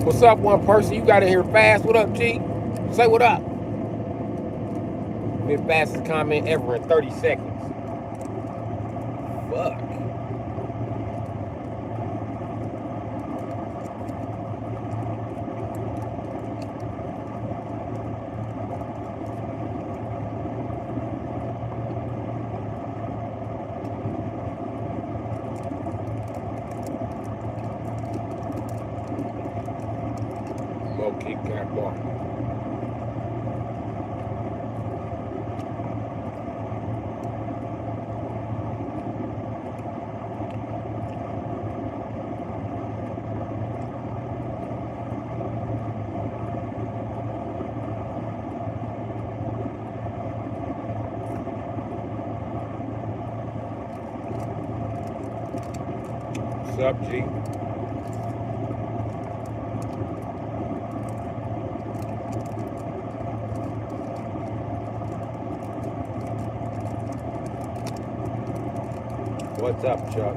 What's up, one person? You got in here fast. What up, G? Say what up. Been fastest comment ever in 30 seconds. Fuck. Mo kick that bar. What's up, G? What's up, Chuck?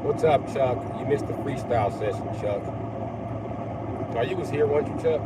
What's up, Chuck? You missed the freestyle session, Chuck. Oh, you was here, weren't you, Chuck?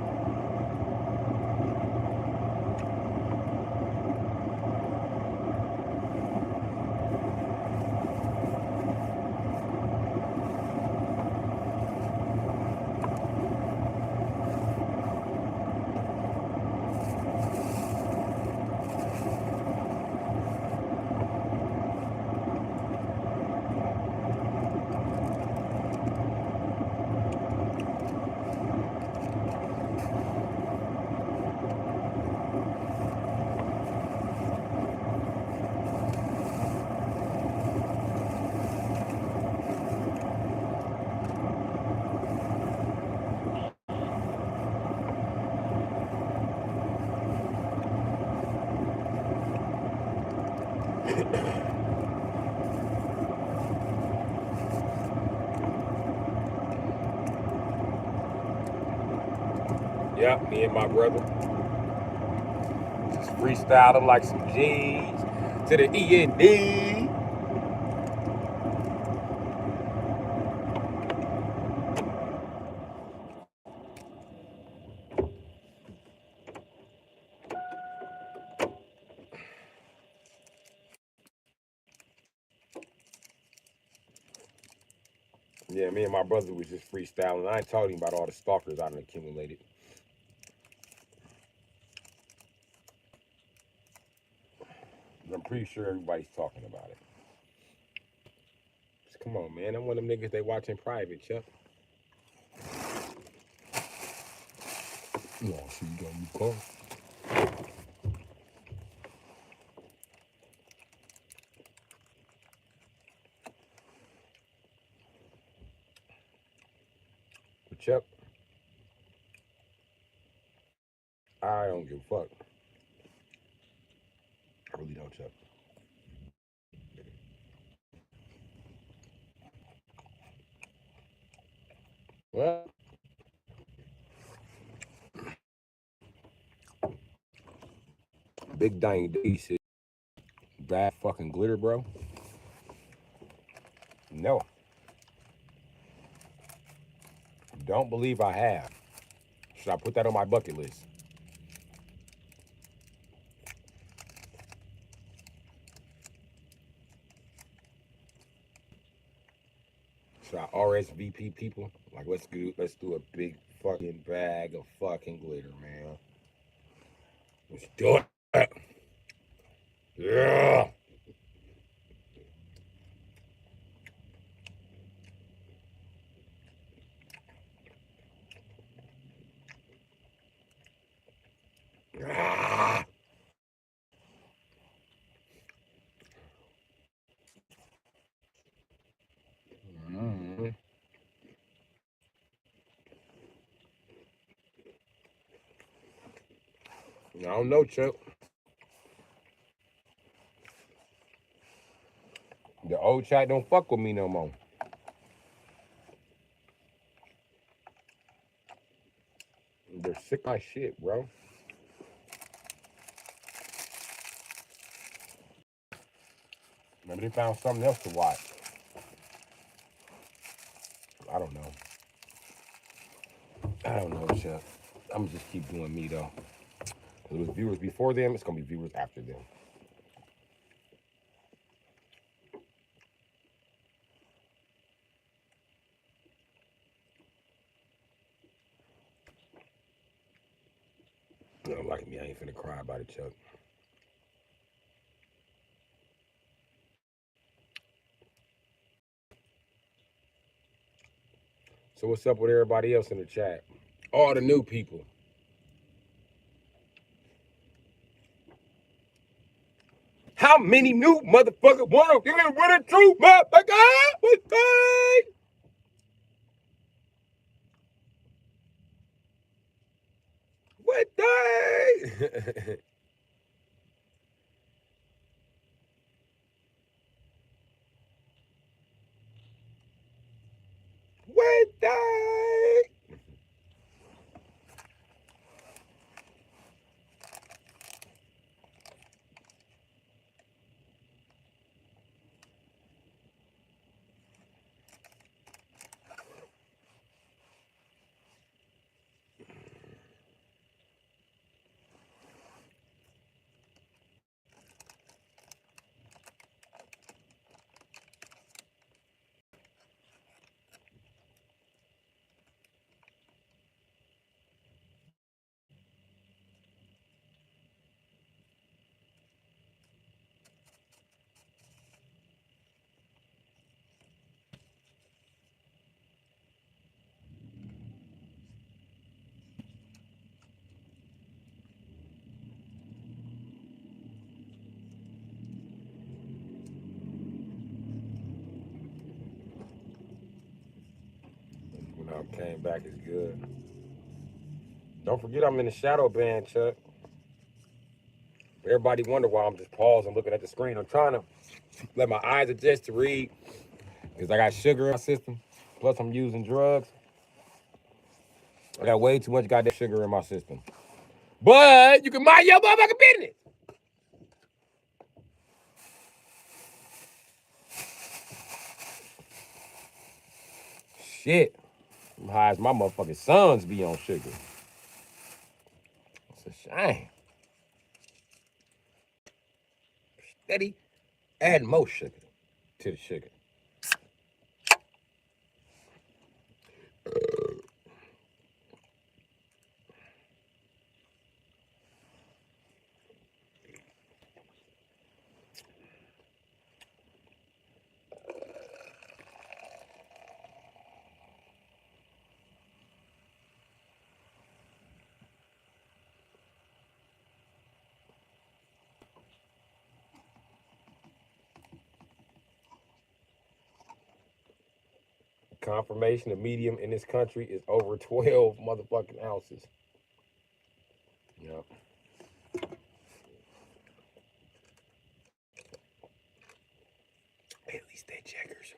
Yep, me and my brother just freestyling like some G's to the END. Yeah, me and my brother was just freestyling. I ain't talking about all the stalkers I done accumulated. I'm pretty sure everybody's talking about it. Just come on, man. I'm one of them niggas they watch in private, Chuck. No, so you got new car. But Chuck, I don't give a fuck. I really don't, Chuck. Well, Big Dang D said, bad fucking glitter, bro. No, don't believe I have. Should I put that on my bucket list? Should I RSVP people? Like, let's do a big fucking bag of fucking glitter, man. Let's do it. Yeah. Ah. Mm-hmm. I don't know, Chuck. The old chat don't fuck with me no more. They're sick of my shit, bro. Maybe they found something else to watch. I don't know. I don't know, Chef. I'm gonna just keep doing me though. It was viewers before them. It's gonna be viewers after them. You don't like me. I ain't finna cry about it, Chuck. So what's up with everybody else in the chat? All the new people. How many new motherfuckers wanna get with the truth, motherfucker? What day? What day? What day? When I came back, it's good. Don't forget I'm in the shadow band, Chuck. Everybody wonder why I'm just pausing looking at the screen. I'm trying to let my eyes adjust to read because I got sugar in my system. Plus, I'm using drugs. I got way too much goddamn sugar in my system. But you can mind your motherfucking business. Shit. I'm high as my motherfucking sons be on sugar. It's a shame. Steady add more sugar to the sugar. Confirmation of medium in this country is over 12 motherfucking ounces. Yep. At least they checkers.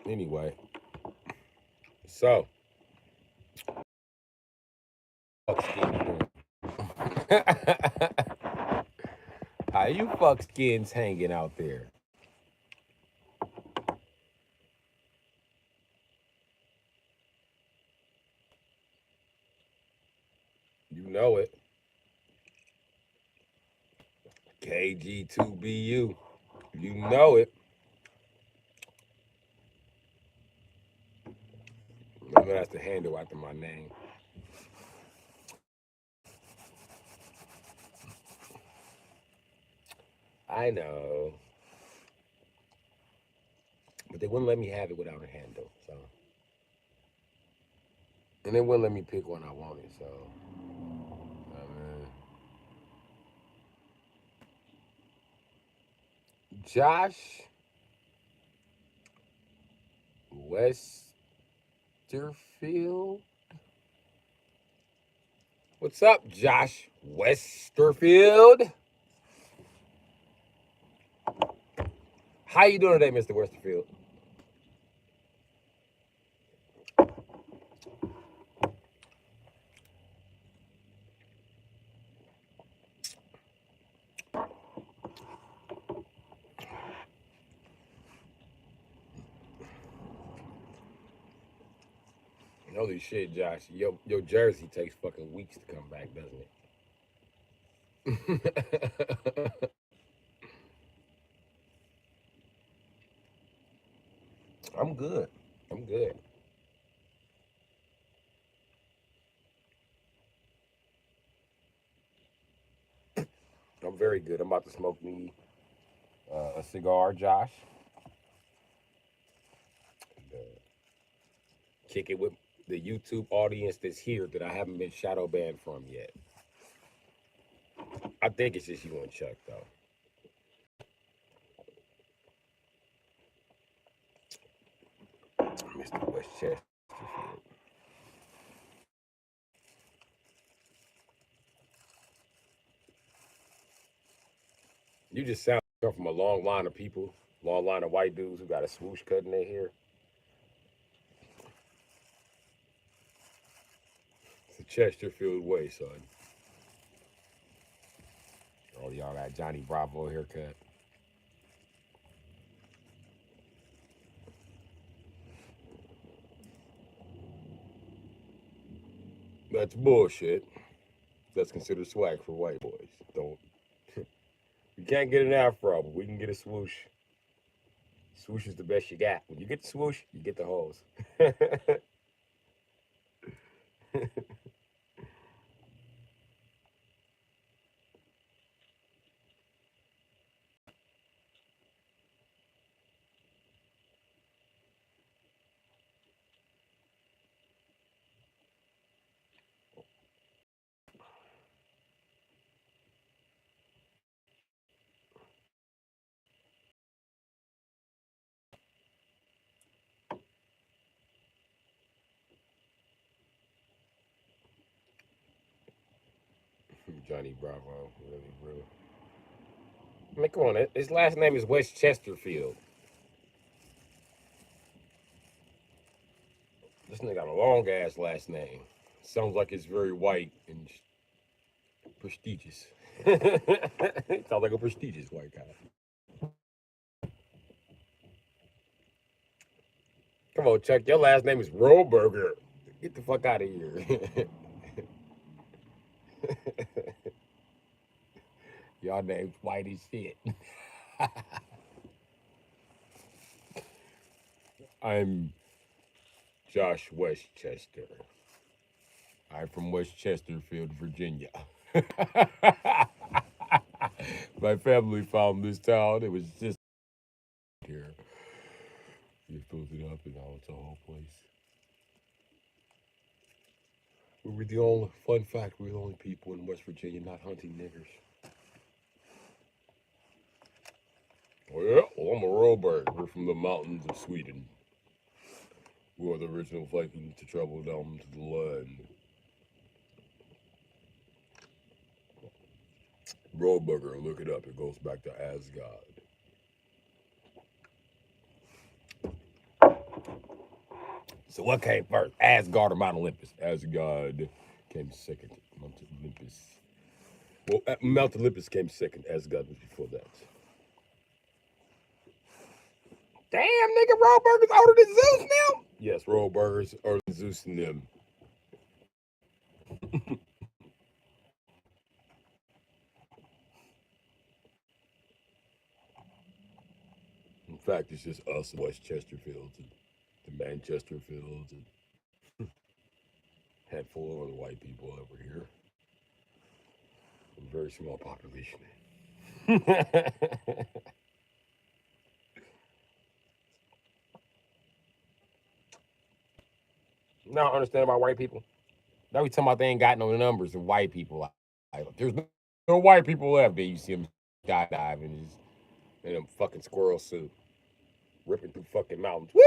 Anyway, so how you fuck skins hanging out there? You know it. KG2BU. You know it. I'm gonna have to handle after my name. I know. But they wouldn't let me have it without a handle, so. And they wouldn't let me pick one I wanted, so. Josh Westerfield. What's up, Josh Westerfield? How you doing today, Mr. Westerfield? Holy shit, Josh. Your jersey takes fucking weeks to come back, doesn't it? I'm good. I'm good. I'm very good. I'm about to smoke me a cigar, Josh. And, kick it with the YouTube audience that's here that I haven't been shadow banned from yet. I think it's just you and Chuck, though. Mr. Westchester. You just sound come from a long line of people, long line of white dudes who got a swoosh cut in their hair. It's a Chesterfield way, son. Oh, y'all got Johnny Bravo haircut. That's bullshit. That's considered swag for white boys. Don't. You can't get an afro, but we can get a swoosh. Swoosh is the best you got. When you get the swoosh, you get the hose. Johnny Bravo, really, bro. I mean, come on. His last name is West Chesterfield. This nigga got a long ass last name. Sounds like it's very white and prestigious. Sounds like a prestigious white guy. Come on, Chuck. Your last name is Rollburger. Get the fuck out of here. Y'all name's white as shit. I'm Josh Westchester. I'm from West Chesterfield, Virginia. My family found this town. It was just here. You built it up, and now it's a whole place. We were the only, fun fact, we were the only people in West Virginia not hunting niggers. Oh, yeah? Well, I'm a Roberg. We're from the mountains of Sweden. We were the original Vikings to travel down to the land. Roburger, look it up. It goes back to Asgard. So what came first, Asgard or Mount Olympus? Asgard came second. Mount Olympus. Well, Mount Olympus came second. Asgard was before that. Damn, nigga, Rollburgers older than Zeus now? Yes, Rollburgers are Zeus and them. In fact, it's just us, West Chesterfields, and the Manchesterfields, and a handful of other white people over here. A very small population. Now I understand about white people. Now we talking about they ain't got no numbers of white people. There's no white people left. Then you see them skydiving in them fucking squirrel suit, ripping through fucking mountains. Woo!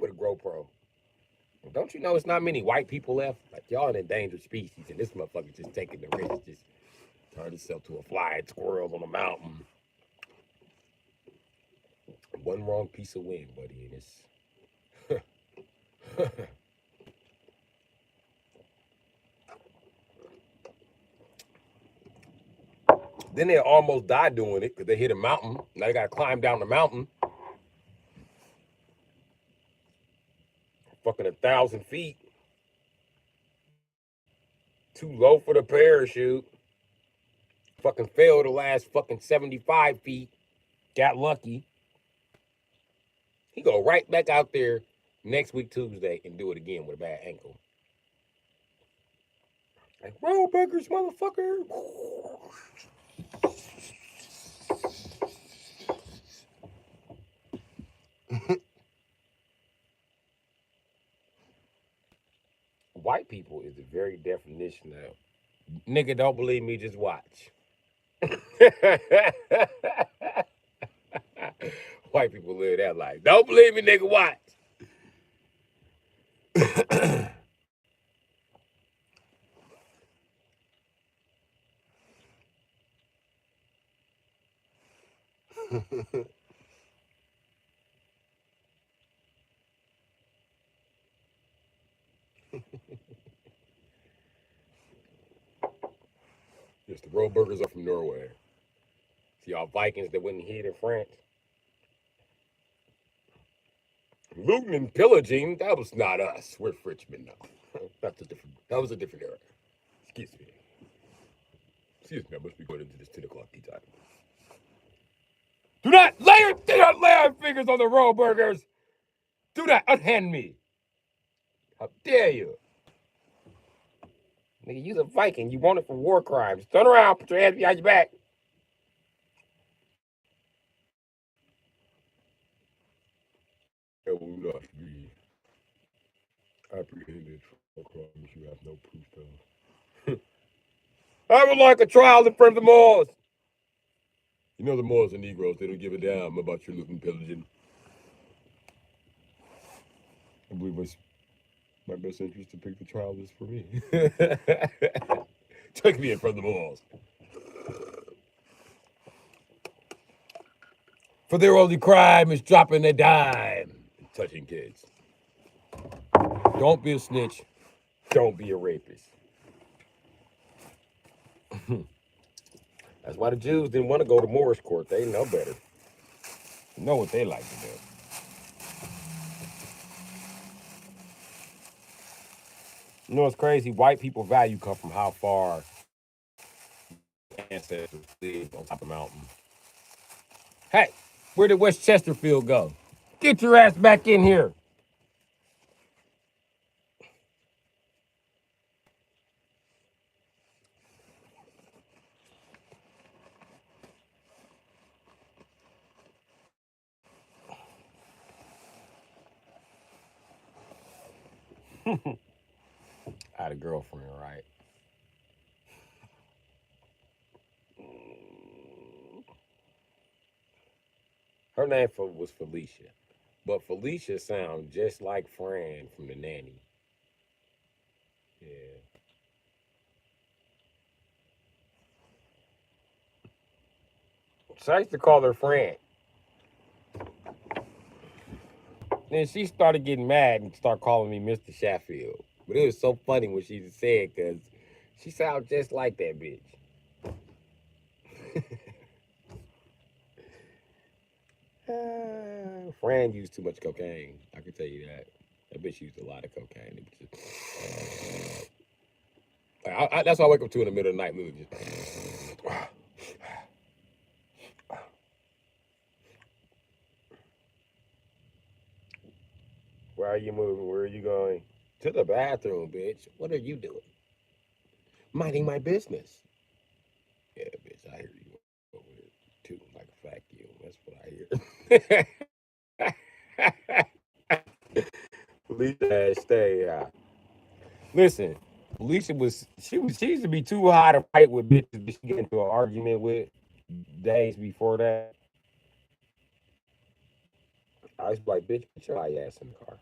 With a GoPro. Well, don't you know it's not many white people left? Like y'all an endangered species, and this motherfucker just taking the risk, just turned himself to a flying squirrel on a mountain. One wrong piece of wind, buddy, and it's. Then they almost died doing it because they hit a mountain. Now they got to climb down the mountain. Fucking 1,000 feet. Too low for the parachute. Fucking failed the last fucking 75 feet. Got lucky. He go right back out there next week Tuesday and do it again with a bad ankle. Like, roll burgers, motherfucker. White people is the very definition of nigga, don't believe me, just watch. White people live that life. Don't believe me, nigga, watch. Yes, the road burgers are from Norway. See y'all Vikings that wouldn't hit in France. Looting and pillaging, that was not us. We're Frenchmen now. That was a different era. Excuse me. Excuse me, I must be going into this 10 o'clock tea time. Do not lay your fingers on the roll burgers. Do not unhand me. How dare you? Nigga, you's a Viking. You want it for war crimes. Turn around, put your hands behind your back. It will not be apprehended for crimes you have no proof of. I would like a trial in front of the Moors. You know the Moors are Negroes. They don't give a damn about your looting pillaging. I believe it's my best interest to pick the trial list for me. Take me in front of the Moors. For their only crime is dropping a dime and touching kids. Don't be a snitch. Don't be a rapist. That's why the Jews didn't want to go to Moorish court. They know better. They know what they like to do. You know what's crazy? White people value come from how far ancestors lived on top of the mountain. Hey, where did West Chesterfield go? Get your ass back in here. I had a girlfriend, right? Her name was Felicia. But Felicia sounds just like Fran from The Nanny. Yeah. So I used to call her Fran. Then she started getting mad and started calling me Mr. Sheffield. But it was so funny when she said because she sounds just like that bitch. Fran used too much cocaine. I can tell you that. That bitch used a lot of cocaine. That's why I wake up to in the middle of the night, moving. Why are you moving? Where are you going? To the bathroom, bitch. What are you doing? Minding my business. Yeah, bitch, I hear you over here too, like a vacuum. That's what I hear. Felicia, stay out. Listen, Felicia she used to be too high to fight with bitches that she get into an argument with days before that. I was like, bitch, put your high ass in the car.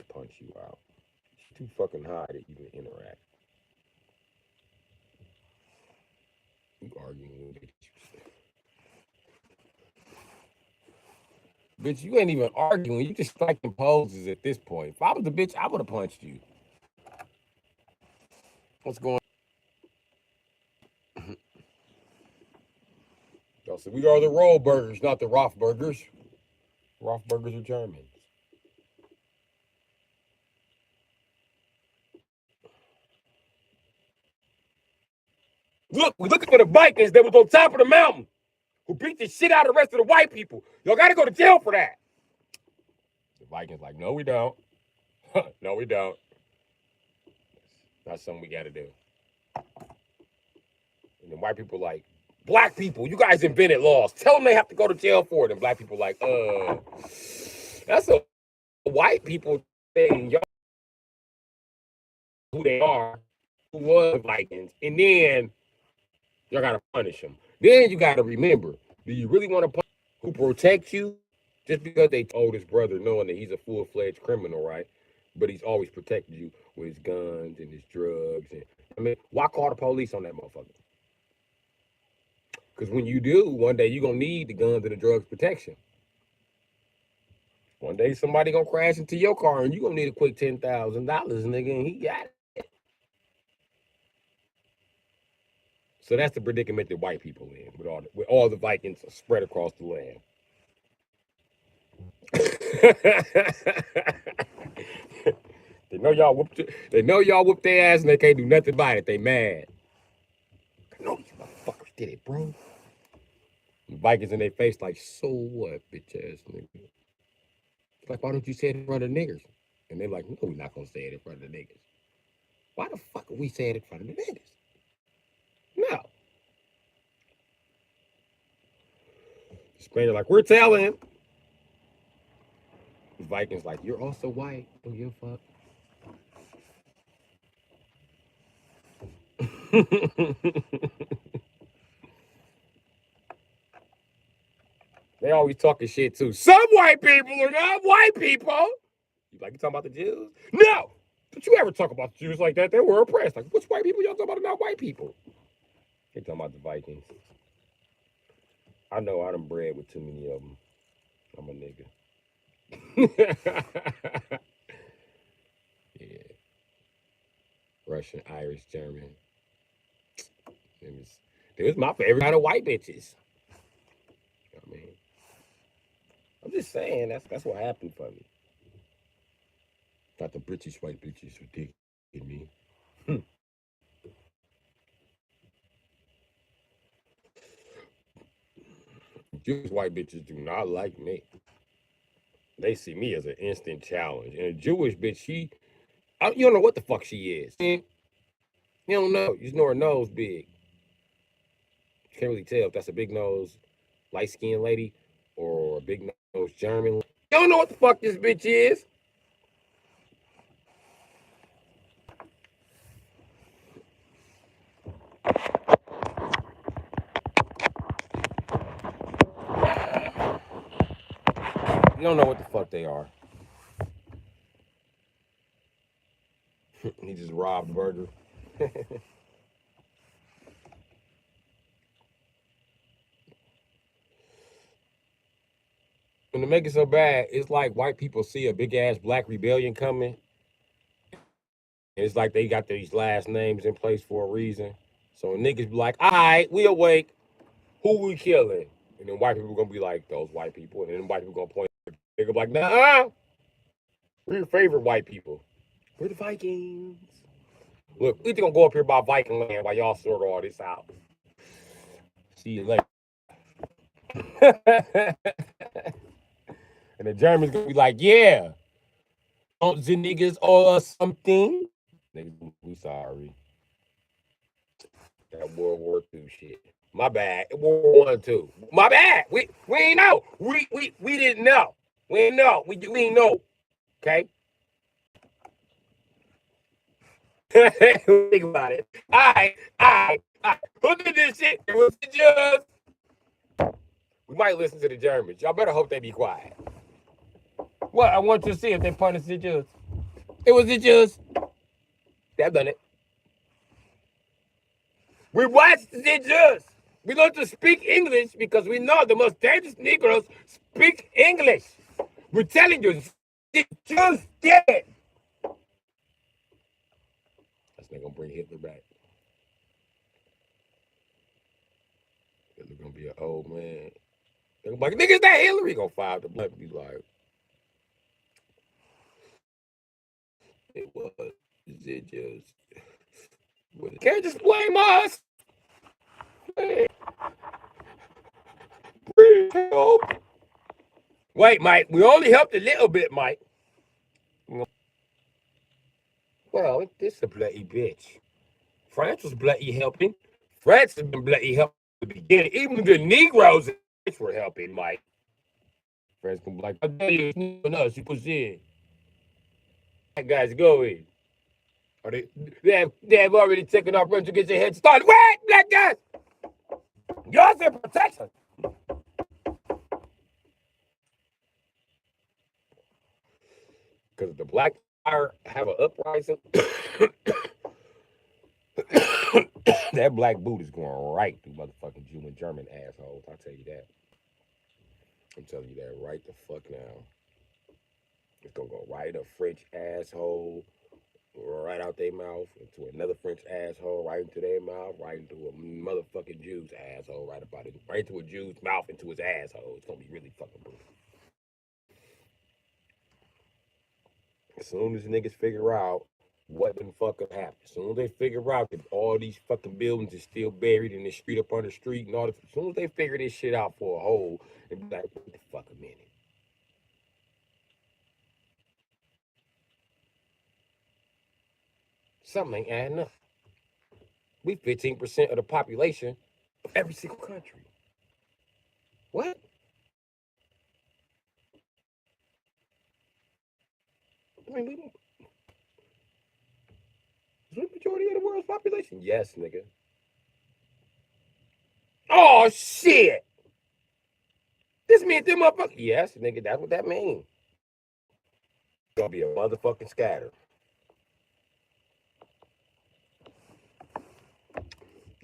Punch you out. She's too fucking high to even interact. You arguing with bitch. Bitch, you ain't even arguing. You just striking poses at this point. If I was the bitch, I would have punched you. What's going on? Y'all said we are the roll burgers, not the Roth burgers. Roth burgers are Germans. Look, we're looking for the Vikings that was on top of the mountain, who beat the shit out of the rest of the white people. Y'all got to go to jail for that. The Vikings like, no, we don't. No, we don't. That's something we got to do. And the white people like, black people, you guys invented laws. Tell them they have to go to jail for it. And black people like, that's a white people thing. Y'all who they are, who was Vikings, and then y'all gotta punish them. Then you gotta remember, do you really want to punish who protects you just because they told his brother knowing that he's a full-fledged criminal, right? But he's always protected you with his guns and his drugs. And I mean, why call the police on that motherfucker? Because when you do, one day you're gonna need the guns and the drugs protection. One day somebody gonna crash into your car and you're gonna need a quick $10,000, nigga, and he got it. So that's the predicament that white people in with all the Vikings spread across the land. They know y'all whooped their ass and they can't do nothing about it. They mad. I know these motherfuckers did it, bro. The Vikings in their face like, so what, bitch ass nigga? Like, why don't you say it in front of the niggers? And they're like, no, we're not gonna say it in front of the niggas. Why the fuck are we saying it in front of the niggas? No. The Spaniard like, we're telling. The Vikings like, you're also white. Don't give a fuck. They always talking shit too. Some white people are not white people. You like, you talking about the Jews? No. Don't you ever talk about the Jews like that? They were oppressed. Like, which white people y'all talking about are not white people? They talking about the Vikings. I know I done bred with too many of them. I'm a nigga. Yeah. Russian, Irish, German. It was my favorite kind of white bitches. I mean, I'm just saying that's what happened for me. Thought the British white bitches were digging me. Jewish white bitches do not like me. They see me as an instant challenge. And a Jewish bitch, you don't know what the fuck she is. You don't know. You just know her nose big. You can't really tell if that's a big nose, light skinned lady or a big nose German. You don't know what the fuck this bitch is. You don't know what the fuck they are. He just robbed the burger. And to make it so bad, it's like white people see a big ass black rebellion coming. And it's like they got these last names in place for a reason. So niggas be like, all right, we awake. Who we killing? And then white people gonna be like, those white people. And then white people gonna point. They're gonna be like, nah, we're your favorite white people. We're the Vikings. Look, we just gonna go up here by Viking land while y'all sort all this out. See you later. And the Germans gonna be like, yeah, don't the niggas owe us something? Niggas, we sorry. That World War II shit. My bad. World War One too. My bad. We ain't know. We didn't know. We didn't know. We didn't know. Okay. Think about it. I. Who did this shit? It was the Jews. We might listen to the Germans. Y'all better hope they be quiet. What? I want to see if they punish the Jews. It was the Jews. They've done it. We watched the Jews. We learned to speak English because we know the most dangerous Negroes speak English. We're telling you, the Jews dead. That's not gonna bring Hitler back. Hitler gonna be an old man. They're like, niggas, that Hillary gonna fire the blood and be like, it was the Jews. Can't just blame us. Please help. Wait, Mike. We only helped a little bit, Mike. Well, this a bloody bitch. France was bloody helping. France has been bloody helping at the beginning. Even the Negroes were helping, Mike. France can be like, how dare you sneak on us? You push in. That guy's going. Or they have already taken off run to get your head started. Wait, black guys! Y'all in protection. Because the black fire have an uprising. That black boot is going right through motherfucking Jew and German assholes. I'll tell you that. I'm telling you that right the fuck now. It's gonna go right a French asshole, right out their mouth, into another French asshole, right into their mouth, right into a motherfucking Jew's asshole, right about it, right into a Jew's mouth, into his asshole. It's gonna be really fucking brutal. As soon as niggas figure out what the fuck happened, as soon as they figure out that all these fucking buildings are still buried in the street up on the street and all this, as soon as they figure this shit out for a whole, and be like, wait the fuck a minute. Something ain't adding up. We 15% of the population of every single country. What? I mean, is the majority of the world's population? Yes, nigga. Oh, shit. This means them motherfuckers. Yes, nigga, that's what that means. Gonna be a motherfucking scatter.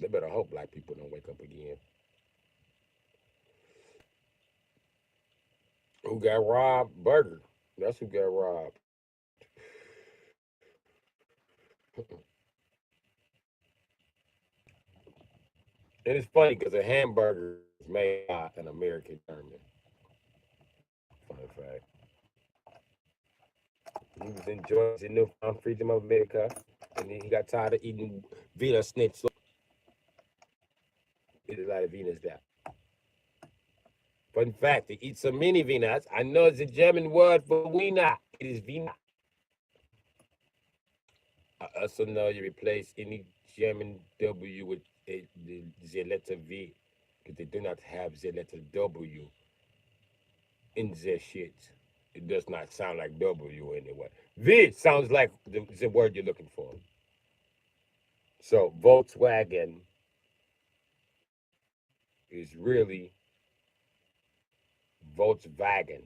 They better hope black people don't wake up again. Who got robbed? Burger. That's who got robbed. And it's funny because a hamburger is made by an American German. Fun fact. He was enjoying the newfound freedom of America, and then he got tired of eating Wiener Schnitzel. Eat a lot of Wieners there. Fun fact, they eat some mini Wieners. I know it's a German word for Wiener. It is Wiener. I also know you replace any German W with the letter V, because they do not have the letter W in their shit. It does not sound like W anyway. V sounds like the word you're looking for. So Volkswagen is really Volkswagen.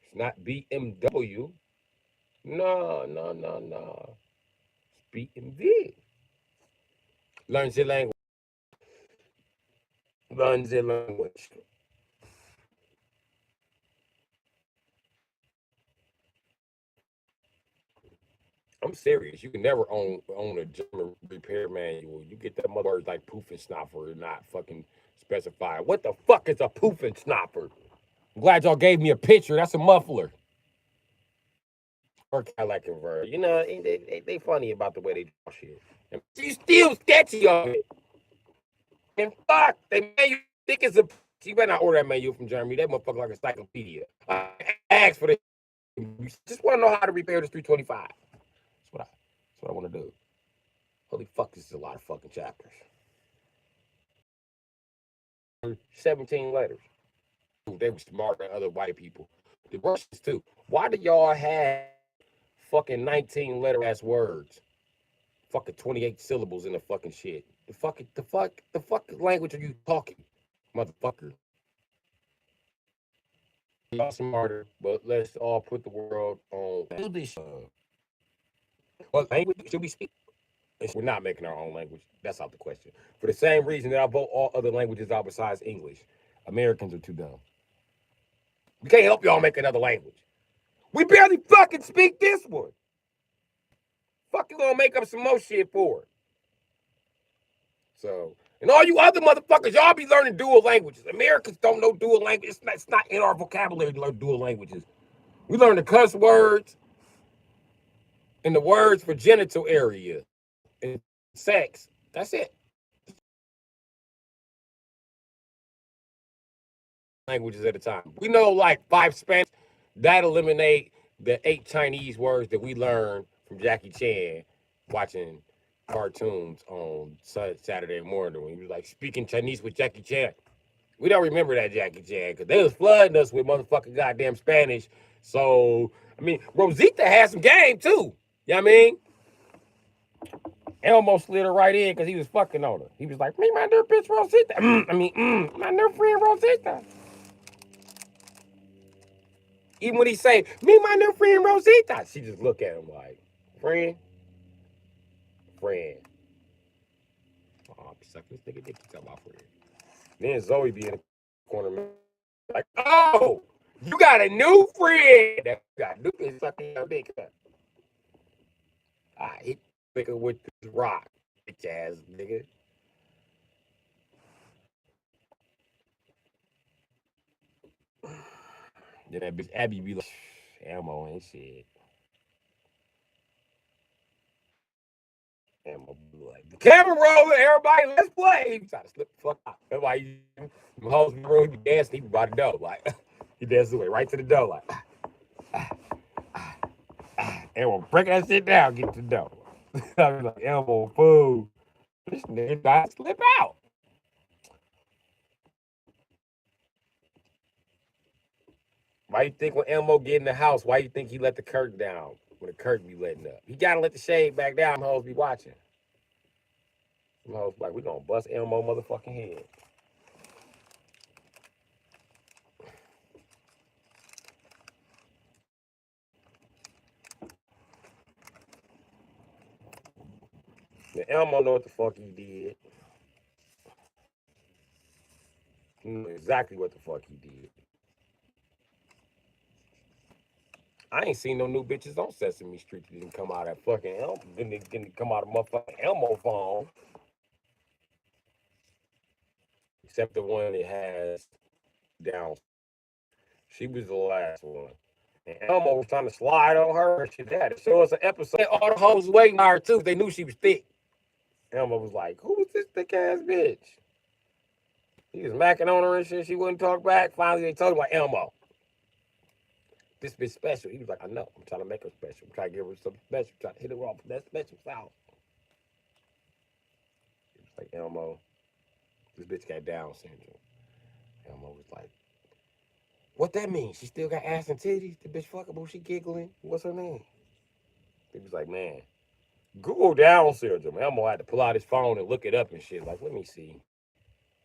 It's not BMW. No. It's BMW. Learn the language. Learn the language. I'm serious. You can never own a German repair manual. You get that mother words like Puffenschnapper and not fucking specify. What the fuck is a Puffenschnapper? I'm glad y'all gave me a picture. That's a muffler. Or Cadillac converter. You know, they funny about the way they draw shit. And you still sketchy on it. And fuck, they made you think it's a. You better not order that manual from Germany. That motherfucker like a encyclopedia. Ask for the. You just want to know how to repair this 325. That's what I want to do. Holy fuck, this is a lot of fucking chapters. 17 letters. They were smarter than other white people. The Russians too. Why do y'all have fucking 19 letter ass words? Fucking 28 syllables in the fucking shit. The fuck language are you talking, motherfucker? Y'all smarter, but let's all put the world on this. What language should we speak? We're not making our own language. That's out the question. For the same reason that I vote all other languages out besides English. Americans are too dumb. We can't help y'all make another language. We barely fucking speak this one. Fucking gonna make up some more shit for it. So, and all you other motherfuckers, y'all be learning dual languages. Americans don't know dual languages. It's not in our vocabulary to learn dual languages. We learn the cuss words and the words for genital area and sex. That's it. languages at a time. We know like 5 Spanish. That eliminate the 8 Chinese words that we learned from Jackie Chan watching cartoons on Saturday morning when he was like speaking Chinese with Jackie Chan. We don't remember that Jackie Chan because they was flooding us with motherfucking goddamn Spanish. So, I mean, Rosita had some game too. You know what I mean? Elmo slid her right in because he was fucking on her. He was like, me, my new bitch Rosita. My new friend Rosita. Even when he say, me, my new friend Rosita, she just look at him like, friend, friend. Oh, suck this nigga dick. You talking about friend. Then Zoe be in the corner like, oh, you got a new friend. That got new bitch sucking your dick. I hit nigga with this rock, bitch ass nigga. Then that bitch Abby be like, ammo and shit. Ammo be like, the camera rolling, everybody, let's play. He try to slip the fuck out. That's why he hoes in the room, he be dancing, he be by the door. Like, he dances away right to the door, like, Elmo, break that shit down, get to the door. I be like, Elmo, fool. This nigga try to slip out. Why you think when Elmo get in the house, why you think he let the curtain down when the curtain be letting up? He gotta let the shade back down, hoes be watching. Them hoes like, we gonna bust Elmo motherfucking head. Now, Elmo know what the fuck he did. He knew exactly what the fuck he did. I ain't seen no new bitches on Sesame Street that didn't come out of fucking Elmo. Didn't come out of motherfucking Elmo phone. Except the one that has down. She was the last one. And Elmo was trying to slide on her and shit. They had to show us an episode. All the hoes waiting on her too. They knew she was thick. Elmo was like, who was this thick ass bitch? He was macking on her and shit. She wouldn't talk back. Finally, they told him, like, Elmo, this bitch special. He was like, I know. I'm trying to make her special. I'm trying to give her something special. I'm trying to hit her off with that special sauce. He was like, Elmo, this bitch got Down syndrome. Elmo was like, what that mean? She still got ass and titties? The bitch fuckable, she giggling. What's her name? He was like, man, Google Down syndrome. Elmo had to pull out his phone and look it up and shit. Like, let me see.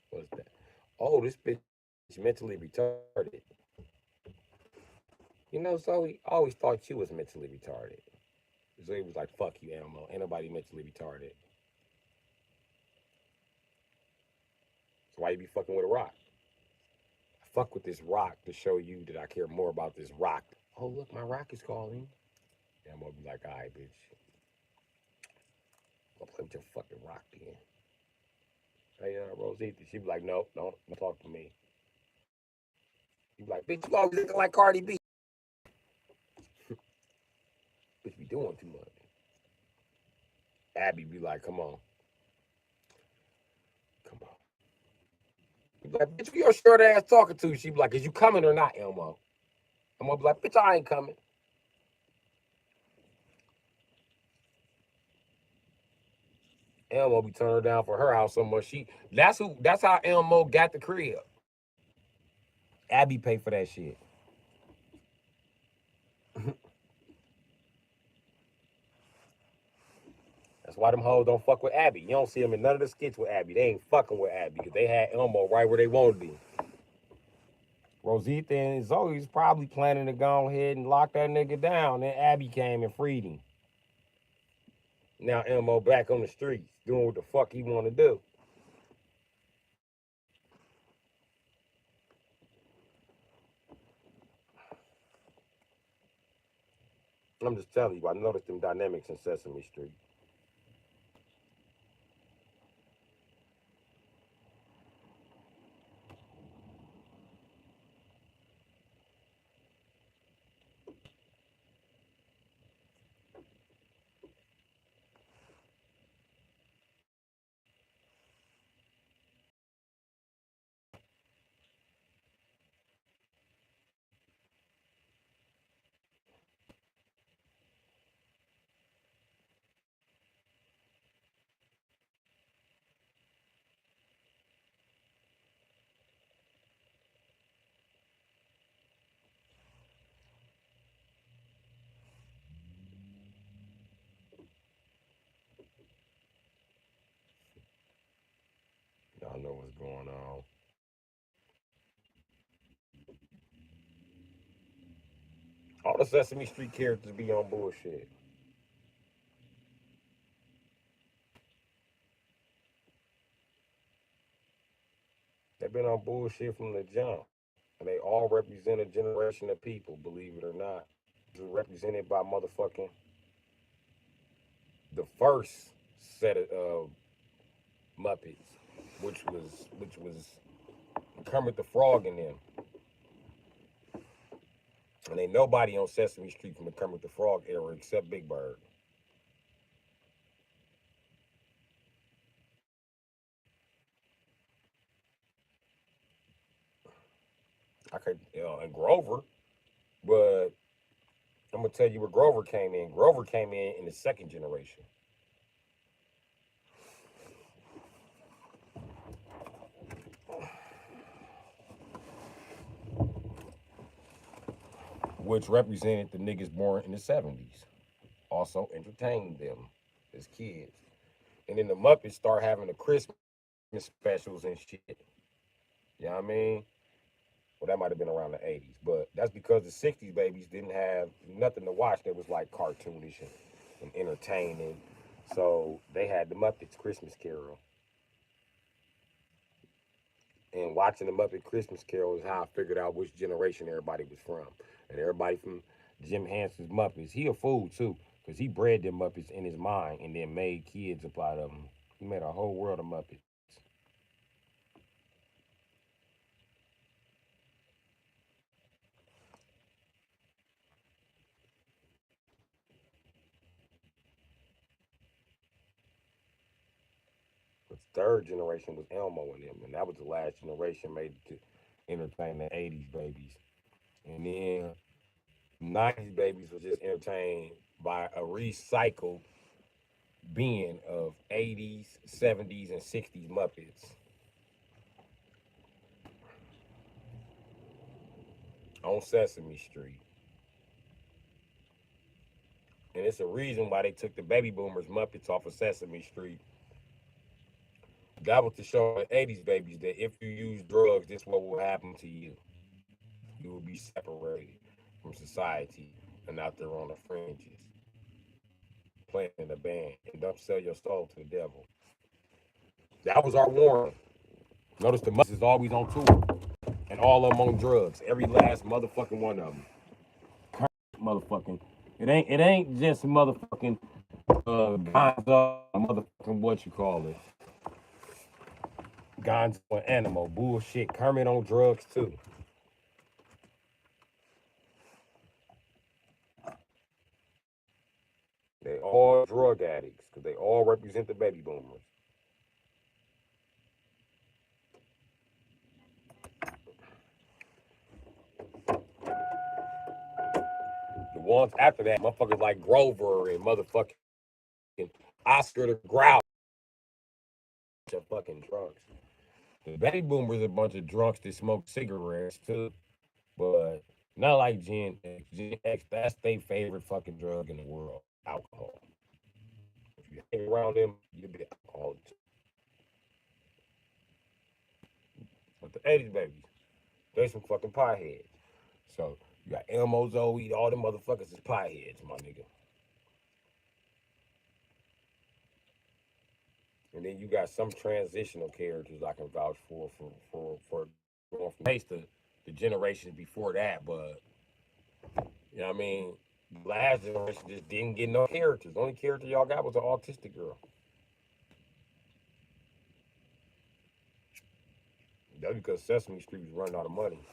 What's that? Oh, this bitch is mentally retarded. You know, so he always thought you was mentally retarded. So he was like, fuck you, Elmo. Ain't nobody mentally retarded. So why you be fucking with a rock? I fuck with this rock to show you that I care more about this rock. Oh, look, my rock is calling. Elmo be like, all right, bitch. I'll play with your fucking rock then. Hey, Rosita. She be like, no, don't talk to me. He be like, bitch, you always looking like Cardi B. Bitch be doing too much. Abby be like, come on. Come on. He be like, bitch, who your short ass talking to? She be like, is you coming or not, Elmo? Elmo be like, bitch, I ain't coming. Elmo be turning her down for her house so much. That's how Elmo got the crib. Abby paid for that shit. That's why them hoes don't fuck with Abby. You don't see them in none of the skits with Abby. They ain't fucking with Abby because they had Elmo right where they wanted to be. Rosita and Zoe's probably planning to go ahead and lock that nigga down. Then Abby came and freed him. Now Elmo back on the streets doing what the fuck he want to do. I'm just telling you, I noticed them dynamics in Sesame Street. what's going on. All the Sesame Street characters be on bullshit. They've been on bullshit from the jump. And they all represent a generation of people, believe it or not. Represented by motherfucking the first set of Muppets, which was Kermit the Frog in them. And ain't nobody on Sesame Street from the Kermit the Frog era except Big Bird. I could, and Grover, but I'm gonna tell you where Grover came in. Grover came in the second generation, which represented the niggas born in the '70s. Also entertained them as kids. And then the Muppets start having the Christmas specials and shit. You know what I mean? Well, that might have been around the '80s, but that's because the '60s babies didn't have nothing to watch that was like cartoonish and entertaining. So they had the Muppets Christmas Carol. And watching the Muppet Christmas Carol is how I figured out which generation everybody was from. And everybody from Jim Henson's Muppets, he a fool too, because he bred them Muppets in his mind and then made kids apply them. He made a whole world of Muppets. But the third generation was Elmo and them, and that was the last generation made to entertain the '80s babies. And then '90s babies was just entertained by a recycled being of '80s, '70s, and '60s Muppets on Sesame Street. And it's a reason why they took the baby boomers Muppets off of Sesame Street. That was to show the '80s babies that if you use drugs, this is what will happen to you. You will be separated from society and out there on the fringes, playing in a band, and don't sell your soul to the devil. That was our warning. Notice the Muppets is always on tour, and all of them on drugs. Every last motherfucking one of them. Motherfucking. It ain't just motherfucking Gonzo, motherfucking what you call it. Gonzo and Animal. Bullshit. Kermit on drugs too. They all drug addicts because they all represent the baby boomers. The ones after that, motherfuckers like Grover and motherfucking Oscar the Grouch are fucking drunks. The baby boomers are a bunch of drunks that smoke cigarettes too, but not like Gen X. Gen X, that's their favorite fucking drug in the world, alcohol. If you hang around them, you'll be alcoholic too. But the '80s babies, they some fucking pieheads. So you got Elmo, Zoe, all them motherfuckers is pieheads, my nigga. And then you got some transitional characters I can vouch for going from base to the generations before that, but you know what I mean? The last generation just didn't get no characters. The only character y'all got was an autistic girl. That's because Sesame Street was running out of money.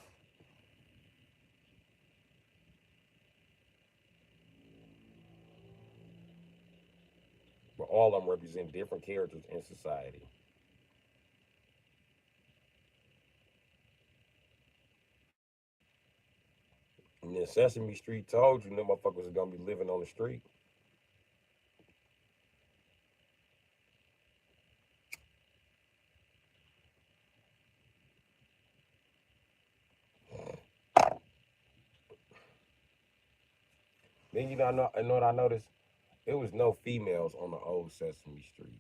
But all of them represent different characters in society. And then Sesame Street told you them motherfuckers are gonna be living on the street. Then I know what I noticed? There was no females on the old Sesame Street.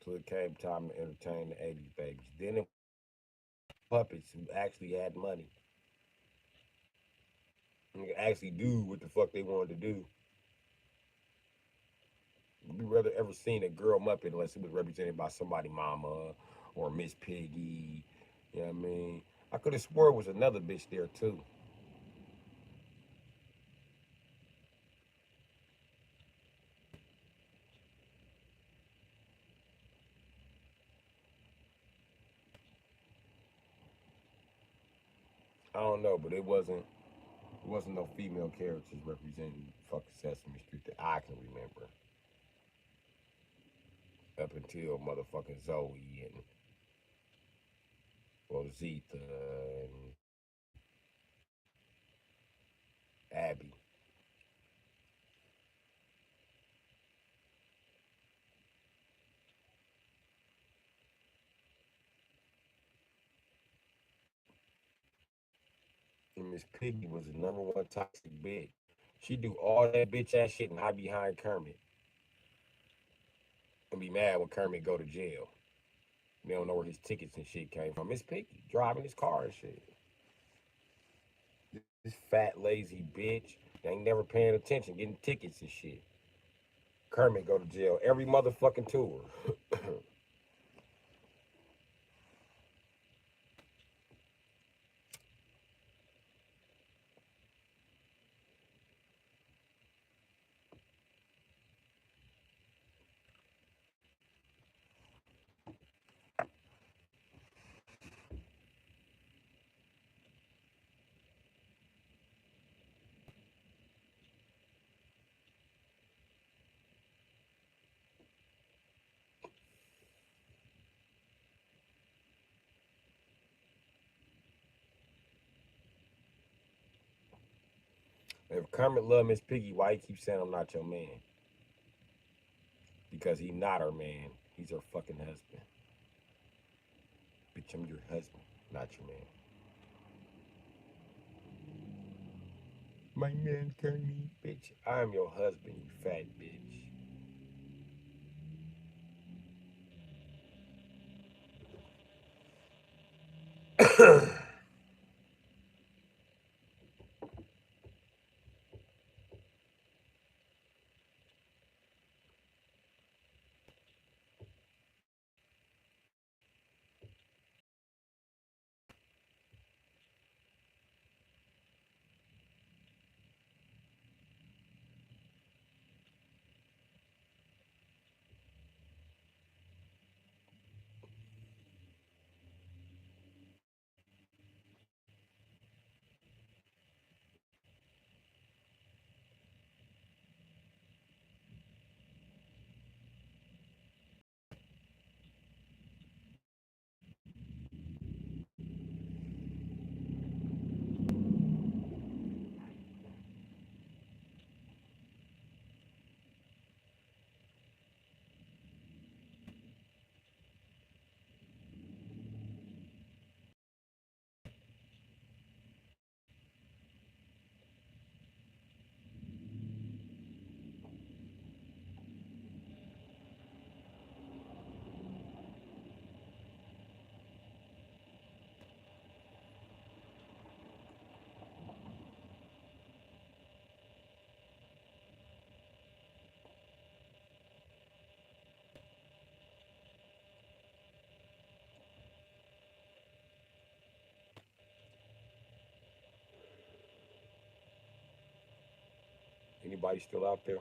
till it came time to entertain the 80s babies. Then it puppets who actually had money and could actually do what the fuck they wanted to do. We rather ever seen a girl Muppet unless it was represented by somebody mama or Miss Piggy. You know what I mean? I could have swore it was another bitch there too. I don't know, but it wasn't no female characters representing fucking Sesame Street that I can remember. Up until motherfucking Zoe and Rosita and Abby. And Miss Piggy was the number one toxic bitch. She do all that bitch ass shit and hide behind Kermit and be mad when Kermit go to jail. They don't know where his tickets and shit came from. Miss Piggy driving his car and shit. This fat lazy bitch. They ain't never paying attention, getting tickets and shit. Kermit go to jail every motherfucking tour. If Kermit love Miss Piggy, why he keep saying I'm not your man? Because he not her man. He's her fucking husband. Bitch, I'm your husband, not your man. My man Kermit. Bitch, I am your husband, you fat bitch. Anybody still out there?